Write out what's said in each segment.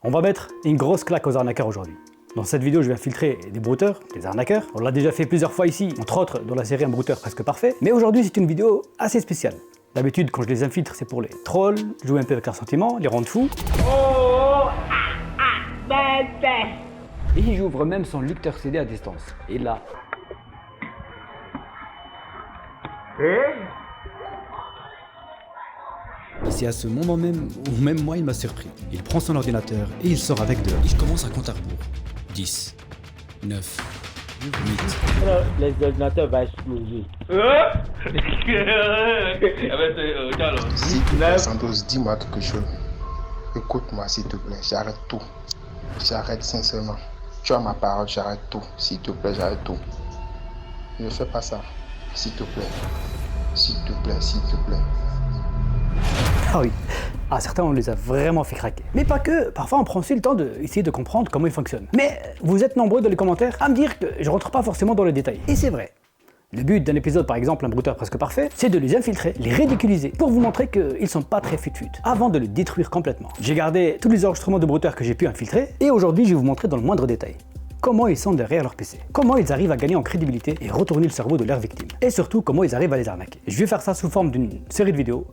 On va mettre une grosse claque aux arnaqueurs aujourd'hui. Dans cette vidéo, je vais infiltrer des brouteurs, des arnaqueurs. On l'a déjà fait plusieurs fois ici, entre autres dans la série Un brouteur presque parfait. Mais aujourd'hui, c'est une vidéo assez spéciale. D'habitude, quand je les infiltre, c'est pour les trolls, jouer un peu avec leurs sentiments, les rendre fous. Et j'ouvre même son lecteur CD à distance. Et là... Et c'est à ce moment même où même moi il m'a surpris. Il prend son ordinateur et il sort avec dehors. Il commence à compter à rebours. 10, 9, 8... Laisse l'ordinateur va exploser. Santos, dis-moi quelque chose. Écoute-moi s'il te plaît, j'arrête tout. J'arrête sincèrement. Tu as ma parole, j'arrête tout. S'il te plaît, j'arrête tout. Ne fais pas ça. S'il te plaît. S'il te plaît, s'il te plaît. Ah oui, certains on les a vraiment fait craquer. Mais pas que, parfois on prend aussi le temps d'essayer de comprendre comment ils fonctionnent. Mais vous êtes nombreux dans les commentaires à me dire que je rentre pas forcément dans les détails. Et c'est vrai. Le but d'un épisode, par exemple, un brouteur presque parfait, c'est de les infiltrer, les ridiculiser, pour vous montrer qu'ils sont pas très fut-fut, avant de le détruire complètement. J'ai gardé tous les enregistrements de brouteurs que j'ai pu infiltrer, et aujourd'hui je vais vous montrer dans le moindre détail comment ils sont derrière leur PC, comment ils arrivent à gagner en crédibilité et retourner le cerveau de leurs victimes, et surtout comment ils arrivent à les arnaquer. Je vais faire ça sous forme d'une série de vidéos.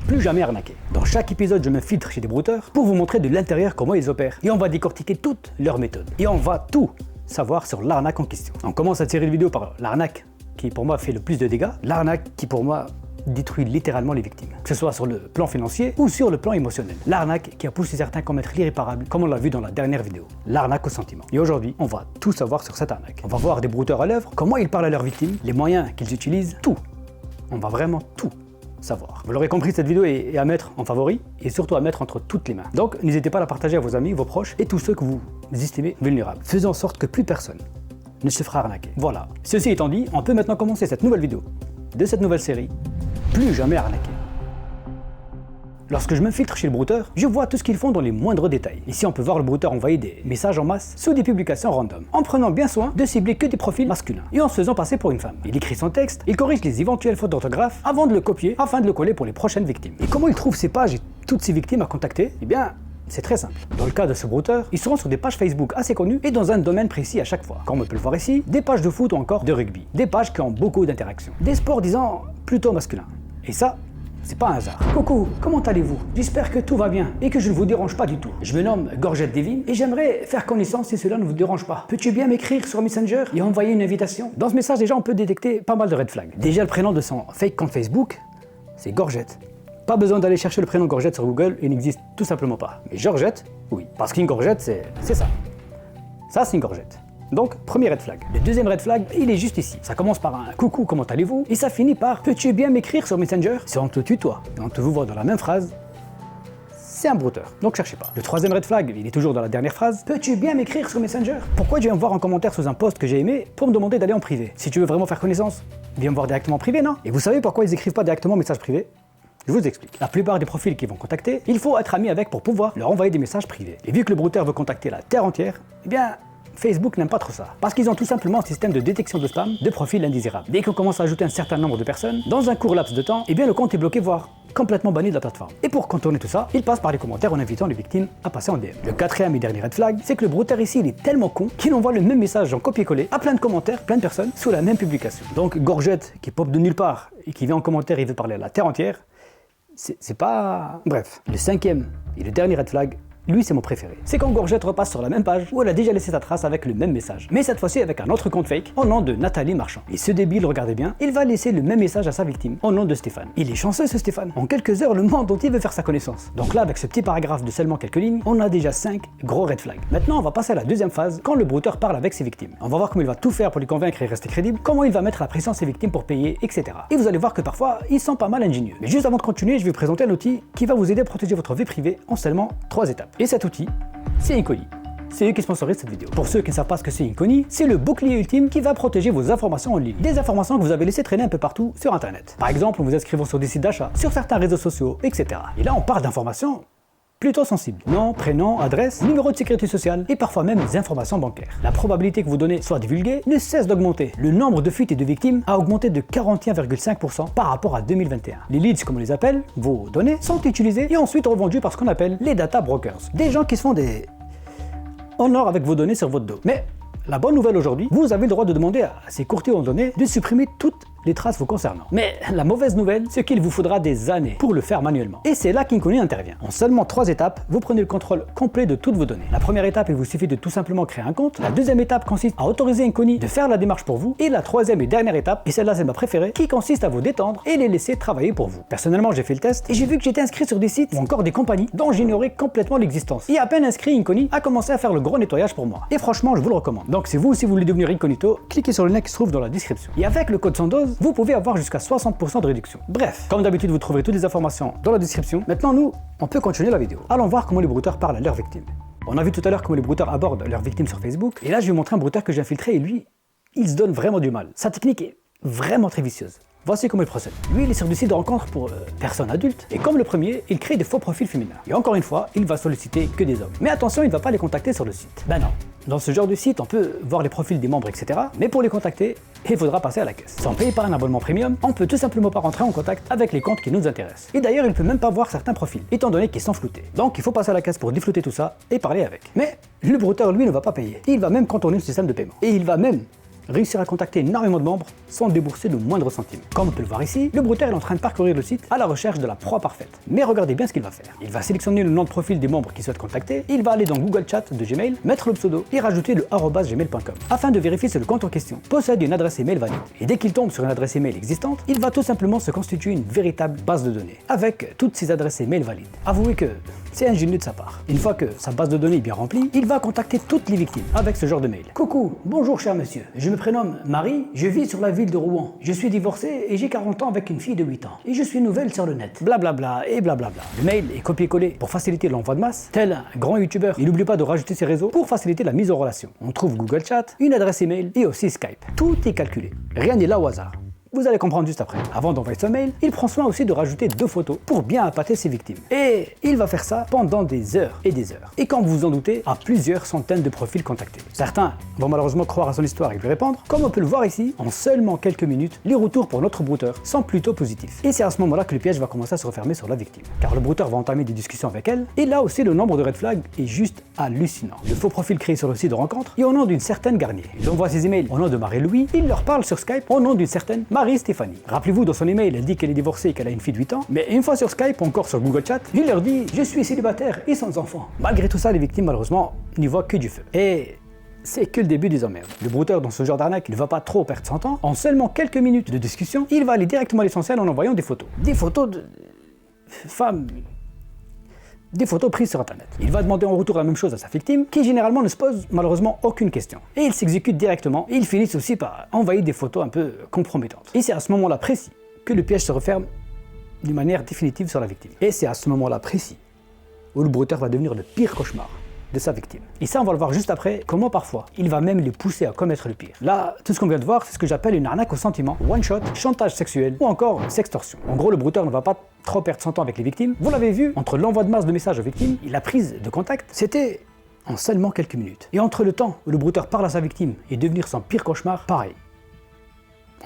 Plus jamais arnaquer. Dans chaque épisode, je m'infiltre chez des brouteurs pour vous montrer de l'intérieur comment ils opèrent. Et on va décortiquer toutes leurs méthodes. Et on va tout savoir sur l'arnaque en question. On commence cette série de vidéos par l'arnaque qui pour moi fait le plus de dégâts. L'arnaque qui pour moi détruit littéralement les victimes. Que ce soit sur le plan financier ou sur le plan émotionnel. L'arnaque qui a poussé certains à commettre l'irréparable, comme on l'a vu dans la dernière vidéo. L'arnaque au sentiment. Et aujourd'hui, on va tout savoir sur cette arnaque. On va voir des brouteurs à l'œuvre, comment ils parlent à leurs victimes, les moyens qu'ils utilisent, tout. On va vraiment tout savoir. Vous l'aurez compris, cette vidéo est à mettre en favori et surtout à mettre entre toutes les mains. Donc n'hésitez pas à la partager à vos amis, vos proches et tous ceux que vous estimez vulnérables. Faisons en sorte que plus personne ne se fera arnaquer. Voilà. Ceci étant dit, on peut maintenant commencer cette nouvelle vidéo de cette nouvelle série. Plus jamais arnaquer. Lorsque je m'infiltre chez le brouteur, je vois tout ce qu'ils font dans les moindres détails. Ici, on peut voir le brouteur envoyer des messages en masse sous des publications random, en prenant bien soin de cibler que des profils masculins et en se faisant passer pour une femme. Il écrit son texte, il corrige les éventuelles fautes d'orthographe avant de le copier afin de le coller pour les prochaines victimes. Et comment il trouve ces pages et toutes ces victimes à contacter? Eh bien, c'est très simple. Dans le cas de ce brouteur, ils seront sur des pages Facebook assez connues et dans un domaine précis à chaque fois. Comme on peut le voir ici, des pages de foot ou encore de rugby. Des pages qui ont beaucoup d'interactions. Des sports, disons, plutôt masculins. Et ça, c'est pas un hasard. Coucou, comment allez-vous? J'espère que tout va bien et que je ne vous dérange pas du tout. Je me nomme Gorgette Devin et j'aimerais faire connaissance si cela ne vous dérange pas. Peux-tu bien m'écrire sur Messenger et envoyer une invitation? Dans ce message, déjà, on peut détecter pas mal de red flags. Déjà, le prénom de son fake compte Facebook, c'est Gorgette. Pas besoin d'aller chercher le prénom Gorgette sur Google, il n'existe tout simplement pas. Mais Georgette, oui. Parce qu'une Gorgette, c'est ça. Ça, c'est une Gorgette. Donc, premier red flag. Le deuxième red flag, il est juste ici. Ça commence par un coucou, comment allez-vous? Et ça finit par peux-tu bien m'écrire sur Messenger? Si on te tutoie et on te vous voit dans la même phrase, c'est un brouteur. Donc cherchez pas. Le troisième red flag, il est toujours dans la dernière phrase. Peux-tu bien m'écrire sur Messenger? Pourquoi tu viens me voir en commentaire sous un post que j'ai aimé pour me demander d'aller en privé? Si tu veux vraiment faire connaissance, viens me voir directement en privé, non? Et vous savez pourquoi ils écrivent pas directement en message privé? Je vous explique. La plupart des profils qu'ils vont contacter, il faut être ami avec pour pouvoir leur envoyer des messages privés. Et vu que le brouteur veut contacter la terre entière, eh bien, Facebook n'aime pas trop ça. Parce qu'ils ont tout simplement un système de détection de spam de profils indésirables. Dès qu'on commence à ajouter un certain nombre de personnes, dans un court laps de temps, eh bien le compte est bloqué, voire complètement banni de la plateforme. Et pour contourner tout ça, il passe par les commentaires en invitant les victimes à passer en DM. Le quatrième et dernier red flag, c'est que le brouteur ici, il est tellement con qu'il envoie le même message en copier-coller à plein de commentaires, plein de personnes, sous la même publication. Donc Gorgette, qui pop de nulle part et qui vient en commentaire et veut parler à la terre entière, c'est pas... Bref. Le cinquième et le dernier red flag, lui, c'est mon préféré. C'est quand Gorgette repasse sur la même page où elle a déjà laissé sa trace avec le même message. Mais cette fois-ci avec un autre compte fake au nom de Nathalie Marchand. Et ce débile, regardez bien, il va laisser le même message à sa victime au nom de Stéphane. Il est chanceux ce Stéphane. En quelques heures, le monde entier veut faire sa connaissance. Donc là, avec ce petit paragraphe de seulement quelques lignes, on a déjà 5 gros red flags. Maintenant, on va passer à la deuxième phase quand le brouteur parle avec ses victimes. On va voir comment il va tout faire pour les convaincre et rester crédible, comment il va mettre la pression à ses victimes pour payer, etc. Et vous allez voir que parfois, ils sont pas mal ingénieux. Mais juste avant de continuer, je vais vous présenter un outil qui va vous aider à protéger votre vie privée en seulement 3 étapes. Et cet outil, c'est Inconi. C'est eux qui sponsorisent cette vidéo. Pour ceux qui ne savent pas ce que c'est Inconi, c'est le bouclier ultime qui va protéger vos informations en ligne. Des informations que vous avez laissées traîner un peu partout sur internet. Par exemple, en vous inscrivant sur des sites d'achat, sur certains réseaux sociaux, etc. Et là, on parle d'informations plutôt sensibles. Nom, prénom, adresse, numéro de sécurité sociale et parfois même des informations bancaires. La probabilité que vos données soient divulguées ne cesse d'augmenter. Le nombre de fuites et de victimes a augmenté de 41,5% par rapport à 2021. Les leads, comme on les appelle, vos données, sont utilisées et ensuite revendues par ce qu'on appelle les data brokers. Des gens qui se font des honneurs avec vos données sur votre dos. Mais la bonne nouvelle aujourd'hui, vous avez le droit de demander à ces courtiers en données de supprimer toutes les traces vous concernant. Mais la mauvaise nouvelle, c'est qu'il vous faudra des années pour le faire manuellement. Et c'est là qu'Inconi intervient. En seulement 3 étapes, vous prenez le contrôle complet de toutes vos données. La première étape, il vous suffit de tout simplement créer un compte. La deuxième étape consiste à autoriser Inconi de faire la démarche pour vous. Et la troisième et dernière étape, et celle-là c'est ma préférée, qui consiste à vous détendre et les laisser travailler pour vous. Personnellement, j'ai fait le test et j'ai vu que j'étais inscrit sur des sites ou encore des compagnies dont j'ignorais complètement l'existence. Et à peine inscrit, Inconi a commencé à faire le gros nettoyage pour moi. Et franchement, je vous le recommande. Donc si vous aussi vous voulez devenir incognito, cliquez sur le lien qui se trouve dans la description. Et avec le code Sandoz, vous pouvez avoir jusqu'à 60% de réduction. Bref, comme d'habitude, vous trouverez toutes les informations dans la description. Maintenant, nous, on peut continuer la vidéo. Allons voir comment les brouteurs parlent à leurs victimes. On a vu tout à l'heure comment les brouteurs abordent leurs victimes sur Facebook. Et là, je vais vous montrer un brouteur que j'ai infiltré et lui, il se donne vraiment du mal. Sa technique est vraiment très vicieuse. Voici comment il procède. Lui, il est sur des sites de rencontres pour personnes adultes. Et comme le premier, il crée des faux profils féminins. Et encore une fois, il va solliciter que des hommes. Mais attention, il ne va pas les contacter sur le site. Ben non. Dans ce genre de site, on peut voir les profils des membres, etc. Mais pour les contacter, il faudra passer à la caisse. Sans payer par un abonnement premium, on peut tout simplement pas rentrer en contact avec les comptes qui nous intéressent. Et d'ailleurs, il peut même pas voir certains profils, étant donné qu'ils sont floutés. Donc il faut passer à la caisse pour déflouter tout ça et parler avec. Mais le brouteur, lui, ne va pas payer. Il va même contourner le système de paiement. Et il va même réussir à contacter énormément de membres sans débourser le moindre centime. Comme on peut le voir ici, le brouteur est en train de parcourir le site à la recherche de la proie parfaite. Mais regardez bien ce qu'il va faire. Il va sélectionner le nom de profil des membres qu'il souhaite contacter, il va aller dans Google Chat de Gmail, mettre le pseudo et rajouter le @gmail.com afin de vérifier si le compte en question possède une adresse email valide. Et dès qu'il tombe sur une adresse email existante, il va tout simplement se constituer une véritable base de données avec toutes ces adresses email valides. Avouez que c'est ingénieux de sa part. Une fois que sa base de données est bien remplie, il va contacter toutes les victimes avec ce genre de mail. Coucou, bonjour cher monsieur, je me prénomme Marie, je vis sur la ville de Rouen. Je suis divorcée et j'ai 40 ans avec une fille de 8 ans. Et je suis nouvelle sur le net. Blablabla et blablabla. Le mail est copié-collé pour faciliter l'envoi de masse. Tel un grand youtubeur, il n'oublie pas de rajouter ses réseaux pour faciliter la mise en relation. On trouve Google Chat, une adresse email et aussi Skype. Tout est calculé. Rien n'est là au hasard. Vous allez comprendre juste après. Avant d'envoyer ce mail, il prend soin aussi de rajouter 2 photos pour bien appâter ses victimes. Et il va faire ça pendant des heures et des heures. Et comme vous vous en doutez, à plusieurs centaines de profils contactés. Certains vont malheureusement croire à son histoire et lui répondre. Comme on peut le voir ici, en seulement quelques minutes, les retours pour notre brouteur sont plutôt positifs. Et c'est à ce moment-là que le piège va commencer à se refermer sur la victime. Car le brouteur va entamer des discussions avec elle. Et là aussi, le nombre de red flags est juste hallucinant. Le faux profil créé sur le site de rencontre est au nom d'une certaine Garnier. Il envoie ses emails au nom de Marie-Louis. Il leur parle sur Skype au nom d'une certaine Marie-Stéphanie. Rappelez-vous, dans son email, elle dit qu'elle est divorcée et qu'elle a une fille de 8 ans, mais une fois sur Skype, encore sur Google Chat, il leur dit « Je suis célibataire et sans enfant ». Malgré tout ça, les victimes, malheureusement, n'y voient que du feu. Et c'est que le début des emmerdes. Le brouteur, dans ce genre d'arnaque, il ne va pas trop perdre son temps. En seulement quelques minutes de discussion, il va aller directement à l'essentiel en envoyant des photos. Des photos de femmes... Des photos prises sur internet. Il va demander en retour la même chose à sa victime, qui généralement ne se pose malheureusement aucune question. Et il s'exécute directement, et ils finissent aussi par envoyer des photos un peu compromettantes. Et c'est à ce moment-là précis que le piège se referme d'une manière définitive sur la victime. Et c'est à ce moment-là précis où le brouteur va devenir le pire cauchemar de sa victime. Et ça, on va le voir juste après, comment parfois, il va même les pousser à commettre le pire. Là, tout ce qu'on vient de voir, c'est ce que j'appelle une arnaque au sentiment, one-shot, chantage sexuel ou encore sextorsion. En gros, le brouteur ne va pas trop perdre son temps avec les victimes. Vous l'avez vu, entre l'envoi de masse de messages aux victimes et la prise de contact, c'était en seulement quelques minutes. Et entre le temps où le brouteur parle à sa victime et devenir son pire cauchemar, pareil.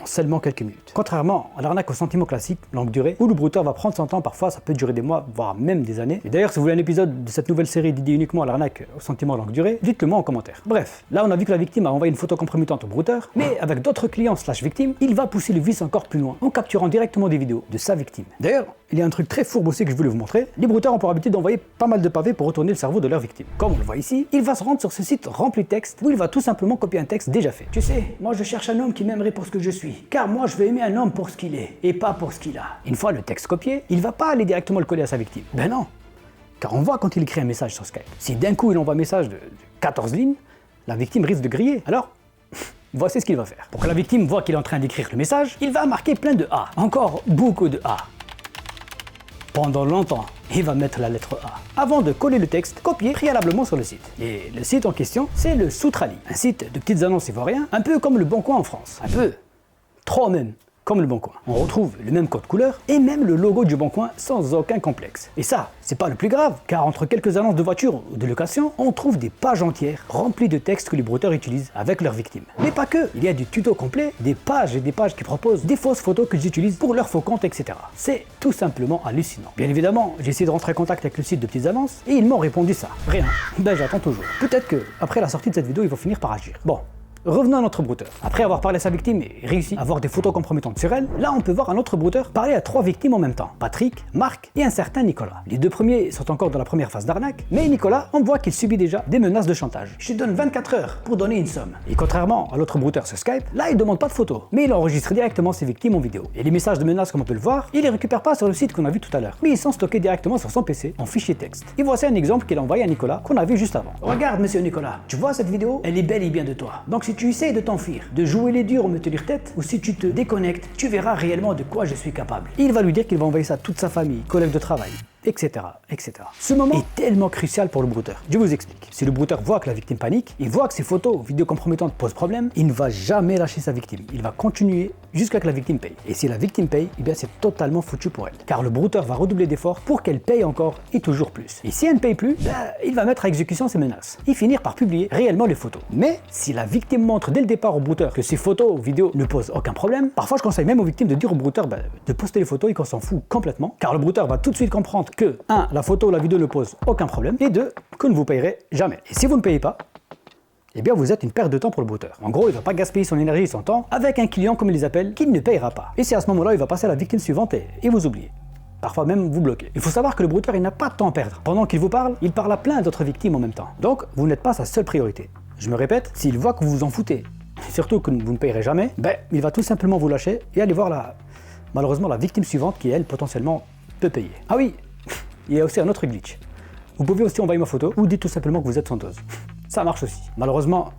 En seulement quelques minutes. Contrairement à l'arnaque au sentiment classique, longue durée, où le brouteur va prendre son temps, parfois ça peut durer des mois, voire même des années. Et d'ailleurs, si vous voulez un épisode de cette nouvelle série dédiée uniquement à l'arnaque au sentiment longue durée, dites-le moi en commentaire. Bref, là on a vu que la victime a envoyé une photo compromettante au brouteur, mais avec d'autres clients / victimes, il va pousser le vice encore plus loin, en capturant directement des vidéos de sa victime. D'ailleurs, il y a un truc très fourbe aussi que je voulais vous montrer. Les brouteurs ont pour habitude d'envoyer pas mal de pavés pour retourner le cerveau de leur victime. Comme on le voit ici, il va se rendre sur ce site rempli de texte où il va tout simplement copier un texte déjà fait. Tu sais, moi je cherche un homme qui m'aimerait pour ce que je suis, car moi je veux aimer un homme pour ce qu'il est et pas pour ce qu'il a. Une fois le texte copié, il va pas aller directement le coller à sa victime. Ben non, car on voit quand il écrit un message sur Skype. Si d'un coup il envoie un message de 14 lignes, la victime risque de griller. Alors, voici ce qu'il va faire. Pour que la victime voit qu'il est en train d'écrire le message, il va marquer plein de A. Encore beaucoup de A. Pendant longtemps, il va mettre la lettre A, avant de coller le texte copié préalablement sur le site. Et le site en question, c'est le Soutrali, un site de petites annonces ivoiriens, un peu comme le Bon Coin en France. Un peu, trop même, comme Le Bon Coin. On retrouve le même code couleur et même le logo du Bon Coin sans aucun complexe. Et ça, c'est pas le plus grave, car entre quelques annonces de voitures ou de location, on trouve des pages entières remplies de textes que les brouteurs utilisent avec leurs victimes. Mais pas que, il y a des tutos complets, des pages et des pages qui proposent des fausses photos qu'ils utilisent pour leurs faux comptes, etc. C'est tout simplement hallucinant. Bien évidemment, j'ai essayé de rentrer en contact avec le site de petites annonces et ils m'ont répondu ça. Rien. Ben j'attends toujours. Peut-être que après la sortie de cette vidéo, ils vont finir par agir. Bon. Revenons à notre brouteur. Après avoir parlé à sa victime et réussi à avoir des photos compromettantes sur elle, là on peut voir un autre brouteur parler à 3 victimes en même temps. Patrick, Marc et un certain Nicolas. Les 2 premiers sont encore dans la première phase d'arnaque, mais Nicolas, on voit qu'il subit déjà des menaces de chantage. Je te donne 24 heures pour donner une somme. Et contrairement à l'autre brouteur sur Skype, là il demande pas de photos, mais il enregistre directement ses victimes en vidéo. Et les messages de menaces comme on peut le voir, il les récupère pas sur le site qu'on a vu tout à l'heure, mais ils sont stockés directement sur son PC en fichier texte. Et voici un exemple qu'il a envoyé à Nicolas qu'on a vu juste avant. Regarde monsieur Nicolas, tu vois cette vidéo? Elle est bel et bien de toi. Donc si tu essayes de t'enfuir, de jouer les durs ou me tenir tête, ou si tu te déconnectes, tu verras réellement de quoi je suis capable. Et il va lui dire qu'il va envoyer ça à toute sa famille, collègues de travail, etc., etc. Ce moment est tellement crucial pour le brouteur. Je vous explique. Si le brouteur voit que la victime panique, il voit que ses photos ou vidéos compromettantes posent problème, il ne va jamais lâcher sa victime. Il va continuer jusqu'à ce que la victime paye. Et si la victime paye, eh bien c'est totalement foutu pour elle. Car le brouteur va redoubler d'efforts pour qu'elle paye encore et toujours plus. Et si elle ne paye plus, il va mettre à exécution ses menaces et finir par publier réellement les photos. Mais si la victime montre dès le départ au brouteur que ses photos ou vidéos ne posent aucun problème, parfois je conseille même aux victimes de dire au brouteur de poster les photos et qu'on s'en fout complètement. Car le brouteur va tout de suite comprendre que 1. La photo ou la vidéo ne pose aucun problème et 2. Que ne vous payerez jamais. Et si vous ne payez pas, eh bien vous êtes une perte de temps pour le brouteur. En gros, il ne va pas gaspiller son énergie et son temps avec un client comme il les appelle qu'il ne payera pas. Et c'est à ce moment-là il va passer à la victime suivante et vous oubliez. Parfois même vous bloquez. Il faut savoir que le brouteur il n'a pas de temps à perdre. Pendant qu'il vous parle, il parle à plein d'autres victimes en même temps. Donc vous n'êtes pas sa seule priorité. Je me répète, s'il voit que vous vous en foutez, et surtout que vous ne payerez jamais, il va tout simplement vous lâcher et aller voir malheureusement la victime suivante qui elle potentiellement peut payer. Ah oui, il y a aussi un autre glitch. Vous pouvez aussi envoyer ma photo ou dites tout simplement que vous êtes chanteuse. Ça marche aussi. Malheureusement,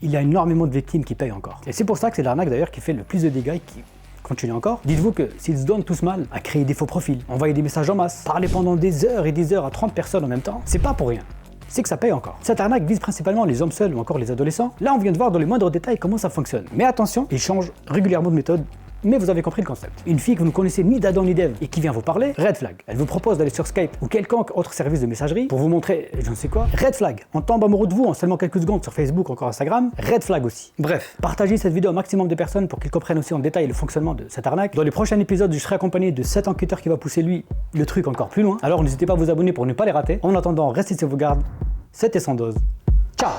il y a énormément de victimes qui payent encore. Et c'est pour ça que c'est l'arnaque d'ailleurs qui fait le plus de dégâts et qui continue encore. Dites-vous que s'ils se donnent tous mal à créer des faux profils, envoyer des messages en masse, parler pendant des heures et des heures à 30 personnes en même temps, c'est pas pour rien. C'est que ça paye encore. Cette arnaque vise principalement les hommes seuls ou encore les adolescents. Là, on vient de voir dans les moindres détails comment ça fonctionne. Mais attention, ils changent régulièrement de méthode. Mais vous avez compris le concept. Une fille que vous ne connaissez ni d'Adam ni d'Ève et qui vient vous parler, red flag. Elle vous propose d'aller sur Skype ou quelconque autre service de messagerie pour vous montrer je ne sais quoi, red flag. On tombe amoureux de vous en seulement quelques secondes sur Facebook ou encore Instagram, red flag aussi. Bref, partagez cette vidéo au maximum de personnes pour qu'ils comprennent aussi en détail le fonctionnement de cette arnaque. Dans les prochains épisodes, je serai accompagné de 7 enquêteurs qui va pousser lui le truc encore plus loin. Alors n'hésitez pas à vous abonner pour ne pas les rater. En attendant, restez sur vos gardes. C'était Sandoz. Ciao.